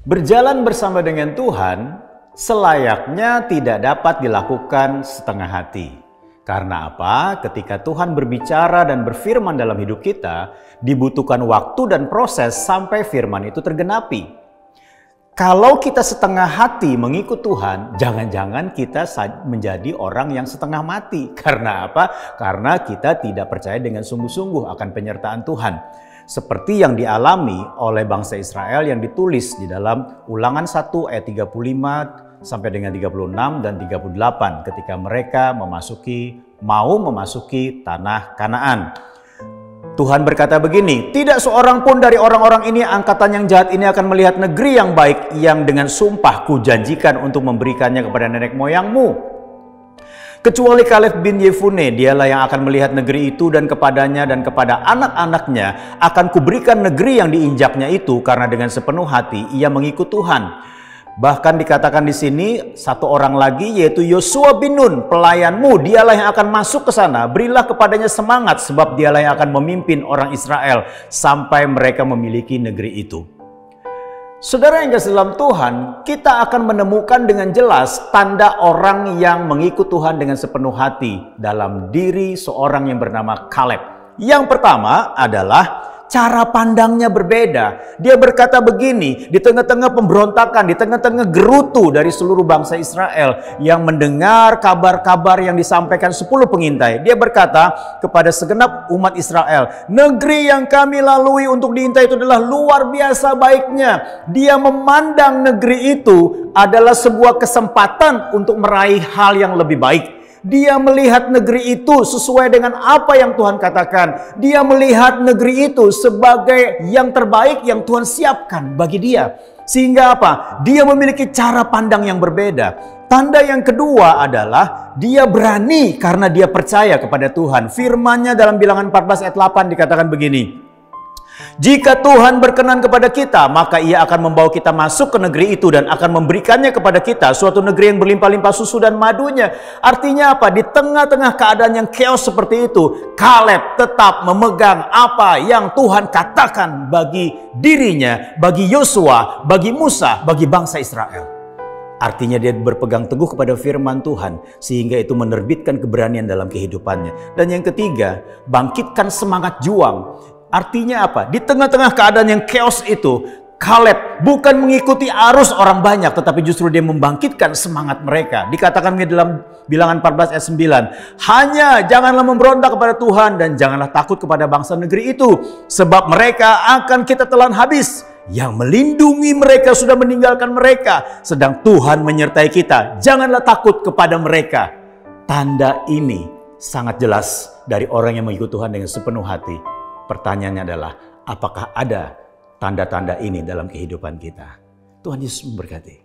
Berjalan bersama dengan Tuhan selayaknya tidak dapat dilakukan setengah hati. Karena apa? Ketika Tuhan berbicara dan berfirman dalam hidup kita, dibutuhkan waktu dan proses sampai firman itu tergenapi. Kalau kita setengah hati mengikut Tuhan, jangan-jangan kita menjadi orang yang setengah mati. Karena apa? Karena kita tidak percaya dengan sungguh-sungguh akan penyertaan Tuhan. Seperti yang dialami oleh bangsa Israel yang ditulis di dalam Ulangan 1 ayat 35 sampai dengan 36 dan 38 ketika mereka mau memasuki tanah Kanaan. Tuhan berkata begini, "Tidak seorang pun dari orang-orang ini, angkatan yang jahat ini akan melihat negeri yang baik yang dengan sumpah kujanjikan untuk memberikannya kepada nenek moyangmu. Kecuali Kaleb bin Yefune, dialah yang akan melihat negeri itu dan kepadanya dan kepada anak-anaknya akan kuberikan negeri yang diinjaknya itu, karena dengan sepenuh hati ia mengikut Tuhan." Bahkan dikatakan di sini satu orang lagi, yaitu Yosua bin Nun, pelayanmu, dialah yang akan masuk ke sana. Berilah kepadanya semangat, sebab dialah yang akan memimpin orang Israel sampai mereka memiliki negeri itu. Saudara yang kasih dalam Tuhan, kita akan menemukan dengan jelas tanda orang yang mengikut Tuhan dengan sepenuh hati dalam diri seorang yang bernama Kaleb. Yang pertama adalah cara pandangnya berbeda. Dia berkata begini, di tengah-tengah pemberontakan, di tengah-tengah gerutu dari seluruh bangsa Israel yang mendengar kabar-kabar yang disampaikan 10 pengintai. Dia berkata kepada segenap umat Israel, "Negeri yang kami lalui untuk diintai itu adalah luar biasa baiknya." Dia memandang negeri itu adalah sebuah kesempatan untuk meraih hal yang lebih baik. Dia melihat negeri itu sesuai dengan apa yang Tuhan katakan. Dia melihat negeri itu sebagai yang terbaik yang Tuhan siapkan bagi dia. Sehingga apa? Dia memiliki cara pandang yang berbeda. Tanda yang kedua adalah dia berani karena dia percaya kepada Tuhan. Firman-Nya dalam Bilangan 14 ayat 8 dikatakan begini, "Jika Tuhan berkenan kepada kita, maka ia akan membawa kita masuk ke negeri itu dan akan memberikannya kepada kita, suatu negeri yang berlimpah-limpah susu dan madunya." Artinya apa? Di tengah-tengah keadaan yang chaos seperti itu, Kaleb tetap memegang apa yang Tuhan katakan bagi dirinya, bagi Yosua, bagi Musa, bagi bangsa Israel. Artinya dia berpegang teguh kepada firman Tuhan sehingga itu menerbitkan keberanian dalam kehidupannya. Dan yang ketiga, bangkitkan semangat juang. Artinya apa? Di tengah-tengah keadaan yang chaos itu, Kaleb bukan mengikuti arus orang banyak, tetapi justru dia membangkitkan semangat mereka. Dikatakan di dalam Bilangan 14 ayat 9, "Hanya janganlah memberontak kepada Tuhan dan janganlah takut kepada bangsa negeri itu, sebab mereka akan kita telan habis. Yang melindungi mereka sudah meninggalkan mereka, sedang Tuhan menyertai kita. Janganlah takut kepada mereka." Tanda ini sangat jelas dari orang yang mengikut Tuhan dengan sepenuh hati. Pertanyaannya adalah, apakah ada tanda-tanda ini dalam kehidupan kita? Tuhan Yesus memberkati.